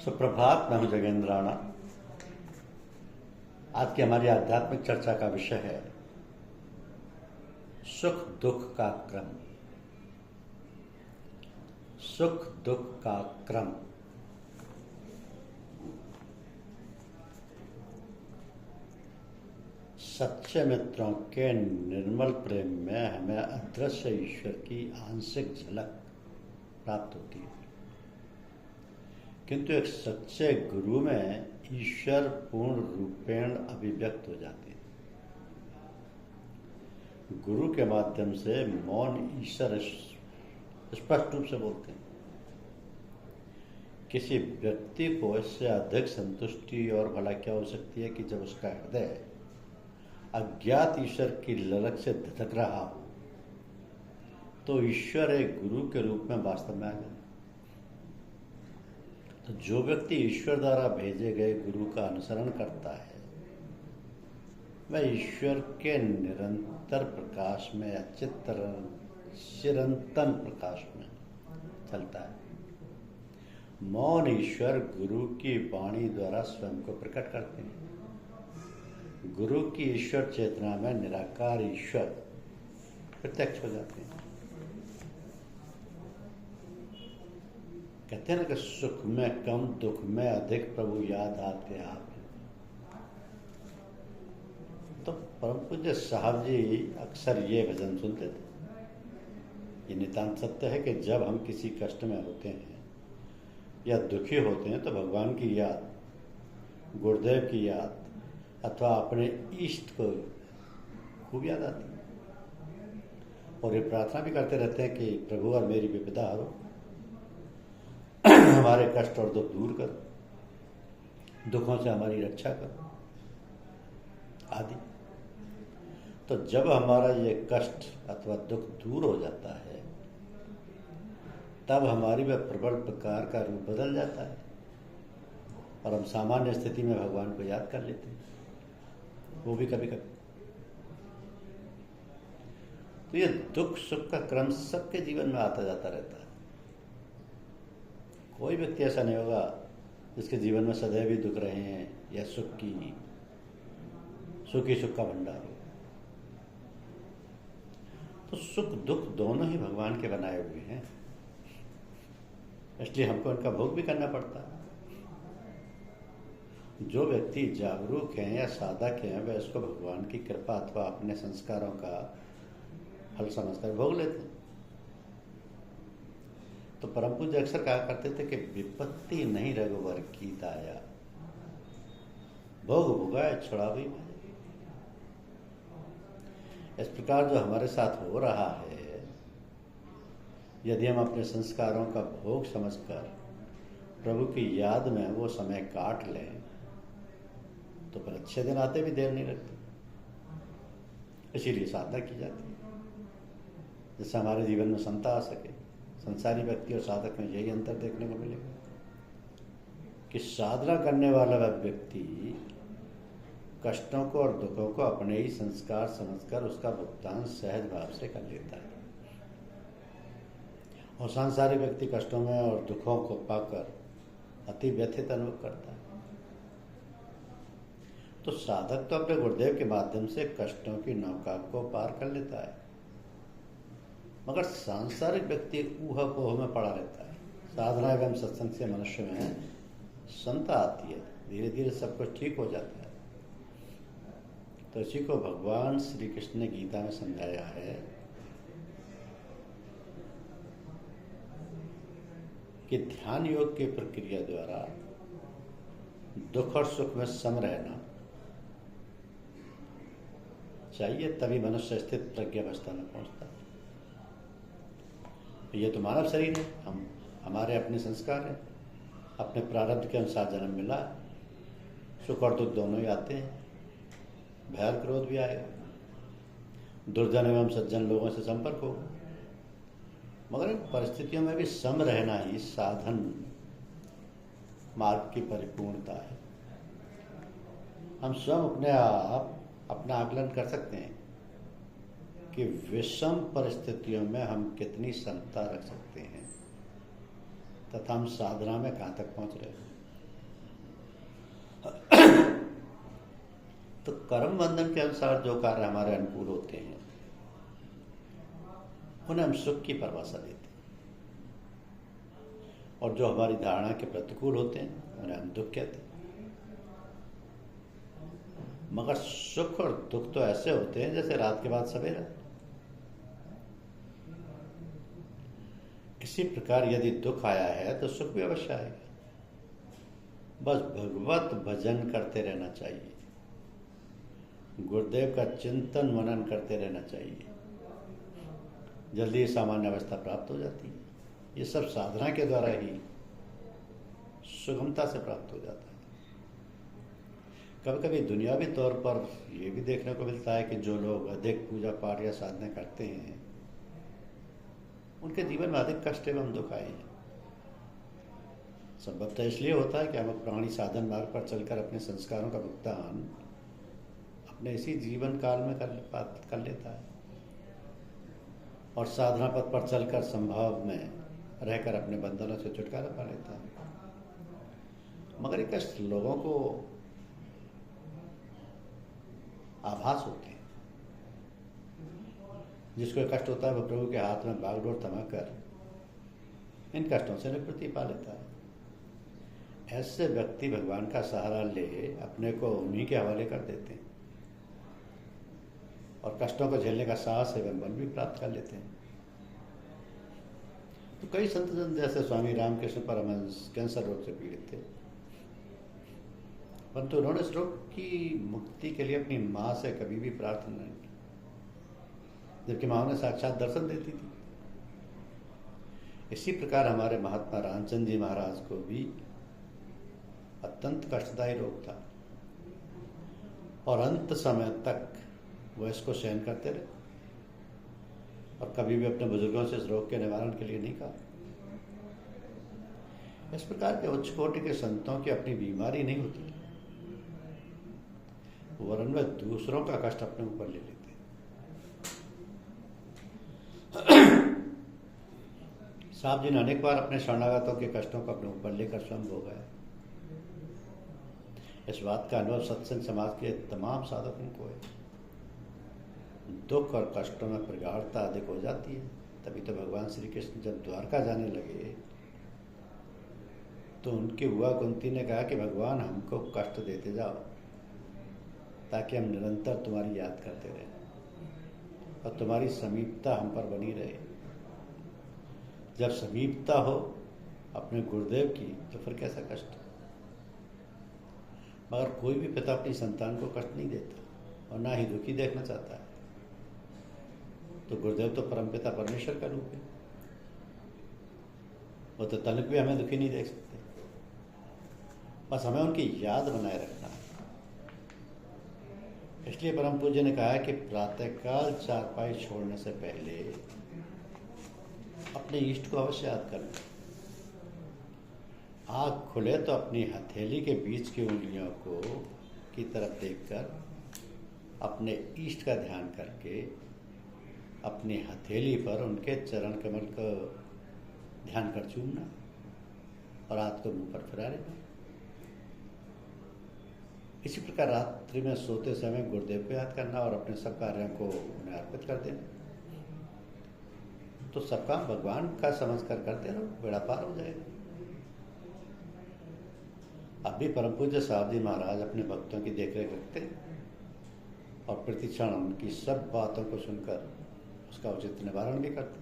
सुप्रभात। मैं हूं जगेंद्र राणा। आज की हमारी आध्यात्मिक चर्चा का विषय है सुख दुख का क्रम। सुख दुख का क्रम। सच्चे मित्रों के निर्मल प्रेम में हमें अदृश्य ईश्वर की आंशिक झलक प्राप्त होती है, किंतु एक सच्चे गुरु में ईश्वर पूर्ण रूपेण अभिव्यक्त हो जाते हैं। गुरु के माध्यम से मौन ईश्वर स्पष्ट रूप से बोलते हैं। किसी व्यक्ति को इससे अधिक संतुष्टि और भला क्या हो सकती है कि जब उसका हृदय अज्ञात ईश्वर की ललक से धधक रहा हो तो ईश्वर एक गुरु के रूप में वास्तव में आ जाए। तो जो व्यक्ति ईश्वर द्वारा भेजे गए गुरु का अनुसरण करता है वह ईश्वर के निरंतर प्रकाश में या चिरंतन प्रकाश में चलता है। मौन ईश्वर गुरु की वाणी द्वारा स्वयं को प्रकट करते हैं। गुरु की ईश्वर चेतना में निराकार ईश्वर प्रत्यक्ष हो जाते हैं। कहते हैं ना कि सुख में कम दुख में अधिक प्रभु याद आते आप। तो परम पूज्य साहब जी अक्सर ये भजन सुनते थे। ये नितांत सत्य है कि जब हम किसी कष्ट में होते हैं या दुखी होते हैं तो भगवान की याद, गुरुदेव की याद अथवा अपने इष्ट को खूब याद आती है और ये प्रार्थना भी करते रहते हैं कि प्रभु और मेरी विपदा हरो, हमारे कष्ट और दुख दूर करो, दुखों से हमारी रक्षा करो आदि। तो जब हमारा ये कष्ट अथवा दुख दूर हो जाता है तब हमारी वह प्रबल प्रकार का रूप बदल जाता है और हम सामान्य स्थिति में भगवान को याद कर लेते हैं, वो भी कभी कभी। तो ये दुख सुख का क्रम सबके जीवन में आता जाता रहता है। कोई व्यक्ति ऐसा नहीं होगा जिसके जीवन में सदैव ही दुख रहे हैं या सुख का भंडार हो। तो सुख दुख दोनों ही भगवान के बनाए हुए हैं, इसलिए हमको इनका भोग भी करना पड़ता है। जो व्यक्ति जागरूक हैं या साधक हैं वह इसको भगवान की कृपा अथवा अपने संस्कारों का फल समझकर भोग लेते हैं। तो परम पूज्य अक्सर कहा करते थे कि विपत्ति नहीं रघुवर की दाया, भोग भोगाए छुड़ावी में। इस प्रकार जो हमारे साथ हो रहा है, यदि हम अपने संस्कारों का भोग समझकर प्रभु की याद में वो समय काट लें तो फिर अच्छे दिन आते भी देर नहीं लगती। इसीलिए साधना की जाती है जिससे हमारे जीवन में समता आ सके। संसारी व्यक्ति और साधक में यही अंतर देखने को मिलेगा कि साधना करने वाला वह व्यक्ति कष्टों को और दुखों को अपने ही संस्कार समझकर उसका भुगतान सहज भाव से कर लेता है और सांसारिक व्यक्ति कष्टों में और दुखों को पाकर अति व्यथित अनुभव करता है। तो साधक तो अपने गुरुदेव के माध्यम से कष्टों की नौका को पार कर लेता है, मगर सांसारिक व्यक्ति ऊहा-पोह में पड़ा रहता है। साधना एवं सत्संग से मनुष्य में समता आती है, धीरे धीरे सब कुछ ठीक हो जाता है। तो इसी को भगवान श्री कृष्ण ने गीता में समझाया है कि ध्यान योग की प्रक्रिया द्वारा दुख और सुख में सम रहना चाहिए, तभी मनुष्य स्थित प्रज्ञावस्था में पहुंचता है। ये तो मानव शरीर है, हमारे अपने संस्कार हैं, अपने प्रारब्ध के अनुसार जन्म मिला, सुख और दुख दोनों ही आते हैं, भय और क्रोध भी आएगा, दुर्जन एवं सज्जन लोगों से संपर्क होगा, मगर इन परिस्थितियों में भी सम रहना ही साधन मार्ग की परिपूर्णता है। हम स्वयं अपने आप अपना आकलन कर सकते हैं कि विषम परिस्थितियों में हम कितनी समता रख सकते हैं तथा हम साधना में कहाँ तक पहुँच रहे हैं। तो कर्म बंधन के अनुसार जो कार्य हमारे अनुकूल होते हैं उन्हें हम सुख की परिभाषा देते हैं, और जो हमारी धारणा के प्रतिकूल होते हैं उन्हें हम दुख कहते हैं। मगर सुख और दुख तो ऐसे होते हैं जैसे रात के बाद सवेरा। इसी प्रकार यदि दुख आया है तो सुख भी अवश्य आएगा। बस भगवत भजन करते रहना चाहिए, गुरुदेव का चिंतन मनन करते रहना चाहिए, जल्दी सामान्य अवस्था प्राप्त हो जाती है। ये सब साधना के द्वारा ही सुगमता से प्राप्त हो जाता है। कभी कभी दुनियावी तौर पर यह भी देखने को मिलता है कि जो लोग अधिक पूजा पाठ या साधना करते हैं उनके जीवन में अधिक कष्ट एवं दुख आए हैं। संभवतः इसलिए होता है कि हम प्राणी साधन मार्ग पर चलकर अपने संस्कारों का भुगतान अपने इसी जीवन काल में कर लेता है, और साधना पथ पर चलकर संभाव में रहकर अपने बंधनों से छुटकारा पा लेता है। मगर ये कष्ट लोगों को आभास होते हैं। जिसको कष्ट होता है वह प्रभु के हाथ में बागडोर थमाकर इन कष्टों से निवृत्ति पा लेता है। ऐसे व्यक्ति भगवान का सहारा ले अपने को उन्हीं के हवाले कर देते हैं और कष्टों को झेलने का साहस एवं बल भी प्राप्त कर लेते हैं। तो कई संत जन जैसे स्वामी रामकृष्ण परमहंस कैंसर रोग से पीड़ित थे, परंतु उन्होंने इस रोग की मुक्ति के लिए अपनी माँ से कभी भी प्रार्थना नहीं की, जबकि माँ उन्हें साक्षात दर्शन देती थी। इसी प्रकार हमारे महात्मा रामचंद्र जी महाराज को भी अत्यंत कष्टदायी रोग था, और अंत समय तक वो इसको सहन करते रहे और कभी भी अपने बुजुर्गों से इस रोग के निवारण के लिए नहीं कहा। इस प्रकार के उच्च कोटि के संतों की अपनी बीमारी नहीं होती, वरन वे दूसरों का कष्ट अपने ऊपर ले लेते। साहब जी ने अनेक बार अपने शरणागतों के कष्टों को अपने ऊपर लेकर स्वयं भोगा है। इस बात का अनुभव सत्संग समाज के तमाम साधकों को है। दुख और कष्टों में प्रगाढ़ता अधिक हो जाती है। तभी तो भगवान श्री कृष्ण जब द्वारका जाने लगे तो उनकी बुआ कुंती ने कहा कि भगवान हमको कष्ट देते जाओ ताकि हम निरंतर तुम्हारी याद करते रहें और तुम्हारी समीपता हम पर बनी रहे। जब समीपता हो अपने गुरुदेव की तो फिर कैसा कष्ट। मगर कोई भी पिता अपनी संतान को कष्ट नहीं देता और ना ही दुखी देखना चाहता है। तो गुरुदेव तो परमपिता परमेश्वर का रूप है, वो तो तनिक भी हमें दुखी नहीं देख सकते। बस हमें उनकी याद बनाए रखना है। इसलिए परम पूज्य ने कहा है कि प्रातःकाल चारपाई छोड़ने से पहले अपने इष्ट को अवश्य याद करना। आँख खुले तो अपनी हथेली के बीच की उंगलियों को की तरफ देखकर अपने इष्ट का ध्यान करके अपनी हथेली पर उनके चरण कमल को ध्यान कर चूमना और हाथ को मुंह पर फिरा लेना। इसी प्रकार रात्रि में सोते समय गुरुदेव को याद करना और अपने सब कार्यों को उन्हें अर्पित कर देना। तो सब काम भगवान का समझ कर करते रहो, बेड़ा पार हो जाएगा। अब भी परम पूज्य साहब जी महाराज अपने भक्तों की देखरेख रखते और प्रतिक्षण उनकी सब बातों को सुनकर उसका उचित निवारण भी करते।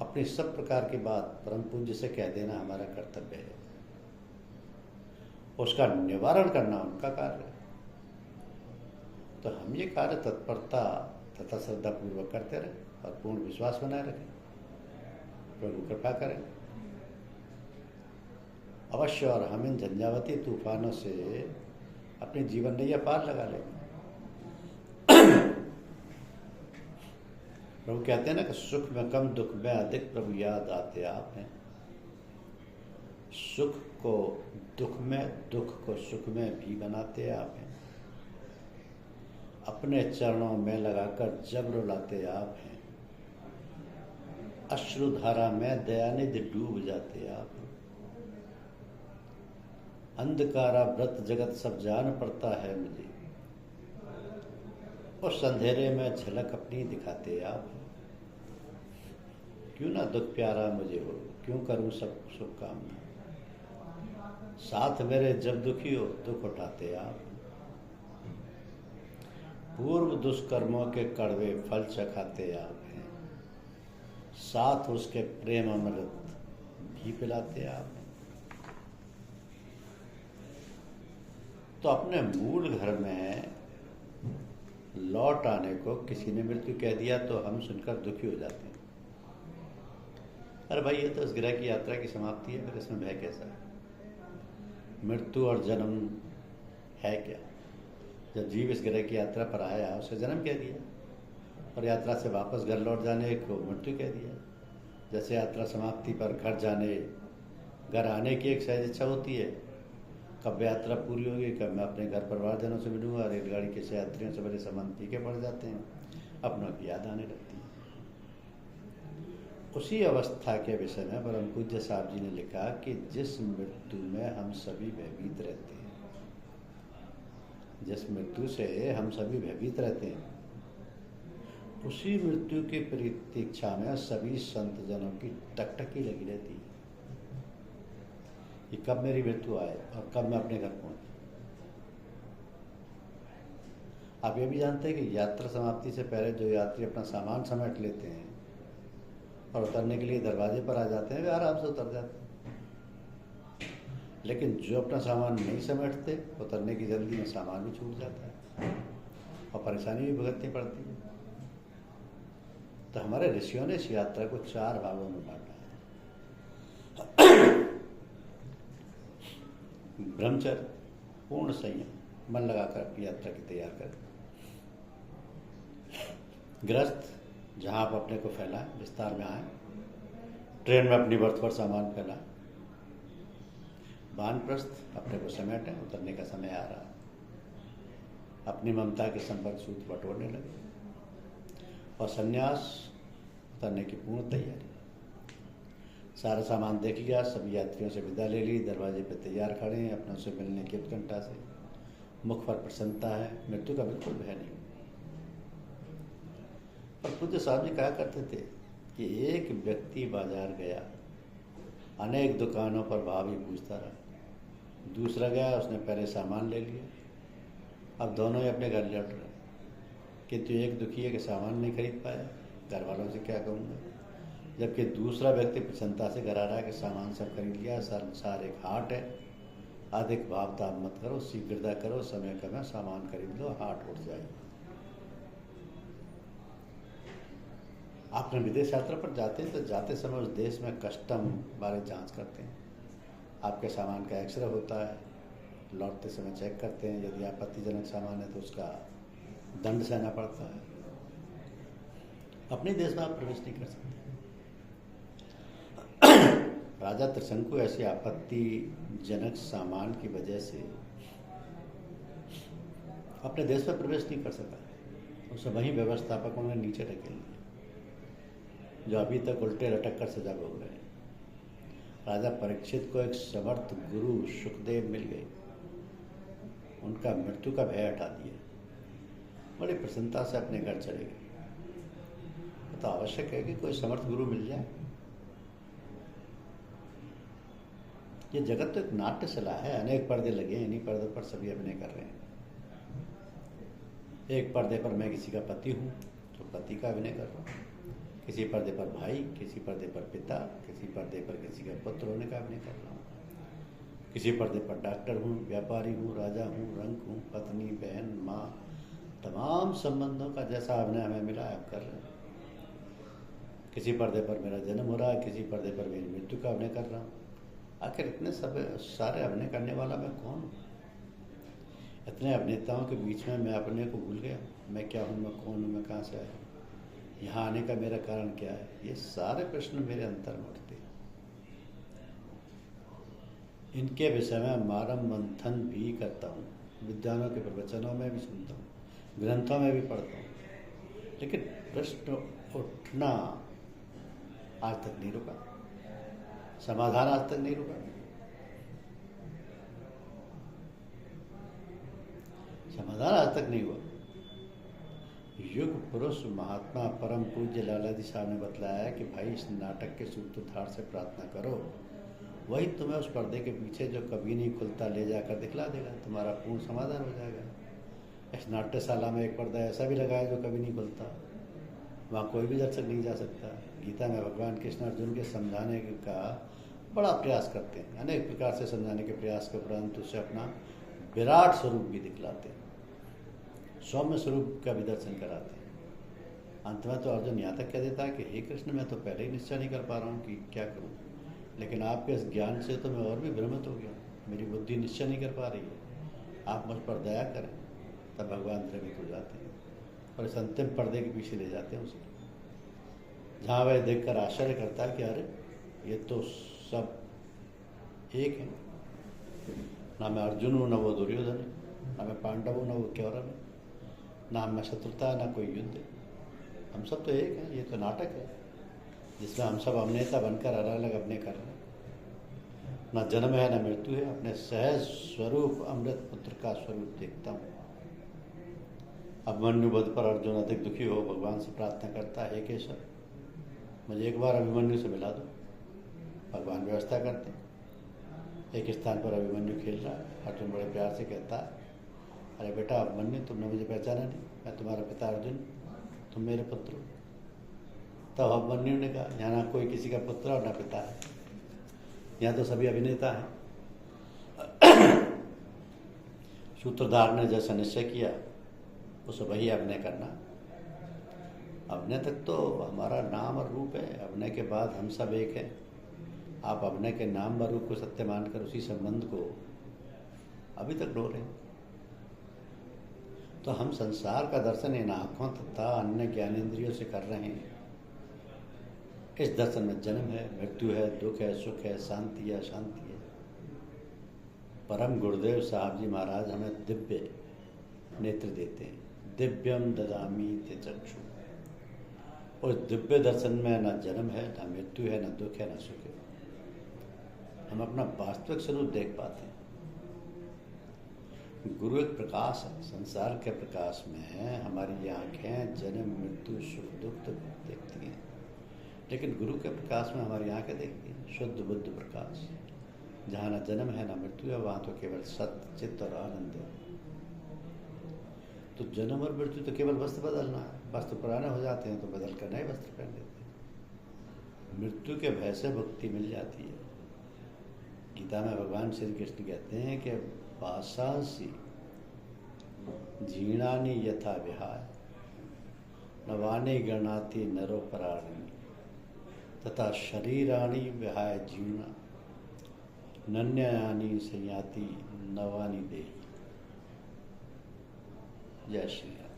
अपनी सब प्रकार की बात परम पूज्य से कह देना हमारा कर्तव्य है, उसका निवारण करना उनका कार्य है। तो हम ये कार्य तत्परता तथा श्रद्धा पूर्वक करते रहे और पूर्ण विश्वास बनाए रखें। प्रभु कृपा करें अवश्य, और हम इन झंझावती तूफानों से अपनी जीवन नैया पार लगा लेंगे। प्रभु कहते हैं ना कि सुख में कम दुख में अधिक प्रभु याद आते आप हैं। सुख को दुख में, दुख को सुख में भी बनाते आप हैं। अपने चरणों में लगाकर जब रुलाते आप हैं। अश्रुधारा में दयानिधि डूब जाते आप हैं। अंधकारा व्रत जगत सब जान पड़ता है मुझे, उस अंधेरे में झलक अपनी दिखाते आप। क्यों ना दुख प्यारा मुझे हो, क्यों करूं सब शुभकामना, साथ मेरे जब दुखी हो दुख उठाते आप। पूर्व दुष्कर्मों के कड़वे फल चखाते आप हैं, साथ उसके प्रेम अमृत भी पिलाते आप। तो अपने मूल घर में लौट आने को किसी ने मृत्यु कह दिया तो हम सुनकर दुखी हो जाते हैं। अरे भाई, ये तो इस ग्रह की यात्रा की समाप्ति है, फिर इसमें भय कैसा है? मृत्यु और जन्म है क्या? जब जीव इस ग्रह की यात्रा पर आया उसे जन्म कह दिया, और यात्रा से वापस घर लौट जाने को मृत्यु कह दिया। जैसे यात्रा समाप्ति पर घर आने की एक सहज इच्छा होती है, कब यात्रा पूरी होगी, कब मैं अपने घर परिवारजनों से मिलूंगा। रेलगाड़ी के यात्रियों से बड़े संबंध फीके पड़ जाते हैं, अपनों की याद आने लगती है। उसी अवस्था के विषय में परम पूज्य साहब जी ने लिखा कि जिस मृत्यु में हम सभी भयभीत रहते हैं, जिस मृत्यु से हम सभी भयभीत रहते हैं, उसी मृत्यु की प्रतीक्षा में सभी संत जनों की टकटकी लगी रहती है कि कब मेरी मृत्यु आए और कब मैं अपने घर पहुंचूं। आप ये भी जानते हैं कि यात्रा समाप्ति से पहले जो यात्री अपना सामान समेट लेते हैं और उतरने के लिए दरवाजे पर आ जाते हैं, वे आराम से उतर जाते हैं। लेकिन जो अपना सामान नहीं समेटते, उतरने की जल्दी में सामान भी छूट जाता है और परेशानी भी भुगतनी पड़ती है। तो हमारे ऋषियों ने इस यात्रा को 4 भागों में बांटा है। ब्रह्मचर्य, पूर्ण संयम, मन लगाकर अपनी यात्रा की तैयार करें। गृहस्थ, जहां आप अपने को फैलाएं, विस्तार में आए, ट्रेन में अपनी बर्थ पर सामान फैलाएं। वानप्रस्थ, अपने को समेटें, उतरने का समय आ रहा है। अपनी ममता के संपर्क सूत्र बटोरने लगे। और संन्यास, उतरने की पूर्ण तैयारी। सारा सामान देख लिया, सभी यात्रियों से विदा ले ली, दरवाजे पर तैयार खड़े हैं अपनों से मिलने की उत्कंठा से। मुख पर प्रसन्नता है, मृत्यु का बिल्कुल भय नहीं। और पूज्य साहब जी कहा करते थे कि एक व्यक्ति बाजार गया, अनेक दुकानों पर भाव ही पूछता रहा। दूसरा गया, उसने पहले सामान ले लिया, अब दोनों ही अपने घर लौट रहे। किंतु एक दुखी है कि सामान नहीं खरीद पाया, घर वालों से क्या कहूँगा। जबकि दूसरा व्यक्ति प्रसन्नता से घर आ रहा है कि सामान सब खरीद लिया, संसार एक हाट है, अधिक भाव ताप मत करो, शीघ्रता करो, समय कम है, सामान खरीद लो, हाट उठ जाए। आपने विदेश यात्रा पर जाते हैं तो जाते समय उस देश में कस्टम बारे जांच करते हैं। आपके सामान का एक्सरे होता है, लौटते समय चेक करते हैं। यदि आपत्तिजनक सामान है तो उसका दंड सहना पड़ता है। अपने देश में आप प्रवेश नहीं कर सकते। राजा त्रिशंकु ऐसी आपत्तिजनक सामान की वजह से अपने देश में प्रवेश नहीं कर सका, उसे वहीं व्यवस्थापकों ने नीचे ढकेल दिया, जो अभी तक उल्टे लटक कर सजा भोग रहे हैं। राजा परीक्षित को एक समर्थ गुरु सुखदेव मिल गए, उनका मृत्यु का भय हटा दिया, बड़ी प्रसन्नता से अपने घर चले गए। तो आवश्यक है कि कोई समर्थ गुरु मिल जाए। ये जगत तो एक नाट्यशाला है, अनेक पर्दे लगे हैं, इन्हीं पर्दों पर सभी अभिनय कर रहे हैं। एक पर्दे पर मैं किसी का पति हूँ तो पति का अभिनय कर रहा हूँ, किसी पर्दे पर भाई, किसी पर्दे पर पिता, किसी पर्दे पर किसी का पुत्र होने का अभिनय कर रहा हूँ, किसी पर्दे पर डॉक्टर हूँ, व्यापारी हूँ, राजा हूँ, रंक हूँ, पत्नी, बहन, माँ, तमाम संबंधों का जैसा अभिनय हमें मिला है कर रहे हैं। किसी पर्दे पर मेरा जन्म हो रहा है, किसी पर्दे पर मेरी मृत्यु का अभिनय कर रहा हूँ। आखिर इतने सब सारे अभिनय करने वाला मैं कौन हूँ? इतने अभिनेताओं के बीच में मैं अपने को भूल गया। मैं क्या हूँ, मैं कौन हूँ, मैं कहाँ से आया, यहाँ आने का मेरा कारण क्या है? ये सारे प्रश्न मेरे अंतर में उठते हैं। इनके विषय में मारम मंथन भी करता हूँ, विद्वानों के प्रवचनों में भी सुनता हूँ, ग्रंथों में भी पढ़ता हूँ, लेकिन प्रश्न उठना आज तक नहीं रुका, समाधान आज तक नहीं रुका। समाधान आज तक नहीं हुआ। युग पुरुष महात्मा परम पूज्य लाला जी साहब ने बतलाया कि भाई इस नाटक के सूत्रधार से प्रार्थना करो, वही तुम्हें उस पर्दे के पीछे जो कभी नहीं खुलता ले जाकर दिखला देगा, तुम्हारा पूर्ण समाधान हो जाएगा। इस नाट्यशाला में एक पर्दा ऐसा भी लगाया जो कभी नहीं खुलता, वहाँ कोई भी दर्शक नहीं जा सकता। गीता में भगवान कृष्ण अर्जुन के समझाने का बड़ा प्रयास करते हैं, अनेक प्रकार से समझाने के प्रयास के उपरांत उसे अपना विराट स्वरूप भी दिखलाते हैं, सौम्य स्वरूप का भी दर्शन कराते हैं। अंत में तो अर्जुन यहाँ तक कह देता है कि हे कृष्ण, मैं तो पहले ही निश्चय नहीं कर पा रहा हूँ कि क्या करूँ, लेकिन आपके इस ज्ञान से तो मैं और भी भ्रमित हो गया, मेरी बुद्धि निश्चय नहीं कर पा रही है, आप मुझ पर दया करें। तब भगवान द्रवित हो जाते हैं और इस अंतिम पर्दे के पीछे ले जाते हैं उसे, जहाँ वह देखकर आश्चर्य करता है कि अरे ये तो सब एक है, ना मैं अर्जुन हूँ, ना वो दुर्योधन है, ना मैं पांडव हूँ, ना वो कौरव है, ना मैं शत्रुता, ना कोई युद्ध है, हम सब तो एक हैं। ये तो नाटक है जिसमें हम सब अभिनेता बनकर अलग अलग अभिनय कर रहे हैं। ना जन्म है, ना मृत्यु है, अपने सहज स्वरूप अमृत पुत्र का स्वरूप देखता हूँ। अभिमन्यु वध पर अर्जुन अधिक दुखी हो भगवान से प्रार्थना करता है, हे केशव, मुझे एक बार अभिमन्यु से मिला दो। भगवान व्यवस्था करते हैं। एक स्थान पर अभिमन्यु खेल रहा है, अर्जुन बड़े प्यार से कहता है, अरे बेटा अभिमन्यु, तुमने मुझे पहचाना नहीं, मैं तुम्हारा पिता अर्जुन, तुम मेरे पुत्र हो। तब अभिमन्यु ने कहा, यहाँ ना कोई किसी का पुत्र और ना पिता है, यहाँ तो सभी अभिनेता हैं। सूत्रधार ने जैसा निश्चय किया उसे वही अभिनय करना। अभिनय तक तो हमारा नाम और रूप है, अभिनय के बाद हम सब एक हैं। आप अभिनय के नाम व रूप को सत्य मानकर उसी संबंध को अभी तक ढो रहे हैं। तो हम संसार का दर्शन इन आँखों तथा अन्य ज्ञानेंद्रियों से कर रहे हैं। इस दर्शन में जन्म है, मृत्यु है, दुख है, सुख है, शांति है, अशांति है। परम गुरुदेव साहब जी महाराज हमें दिव्य नेत्र देते हैं, दिव्यम ददामी ते चक्षु। और दिव्य दर्शन में न जन्म है, न मृत्यु है, न दुख है, न सुख है। हम अपना वास्तविक स्वरूप देख पाते हैं। गुरु एक प्रकाश है, संसार के प्रकाश में हमारी आँखें जन्म मृत्यु सुख दुख तो देखती हैं, लेकिन गुरु के प्रकाश में हमारी आँखें देखती हैं शुद्ध बुद्ध प्रकाश। जहाँ न जन्म है, न मृत्यु है, वहाँ तो केवल सत्य चित्त और आनंद है। तो जन्म और मृत्यु तो केवल वस्त्र बदलना है, वस्त्र पुराने हो जाते हैं तो बदल कर नए वस्त्र पहन लेते हैं। मृत्यु के भय से मुक्ति मिल जाती है। गीता में भगवान श्री कृष्ण कहते हैं कि वासांसी जीर्णानि यथा विहाय नवानि गणाति नरोपराणि तथा शरीराणि विहाय जीर्णा नन्यानि संयाति नवानि देहि। जय श्री राम।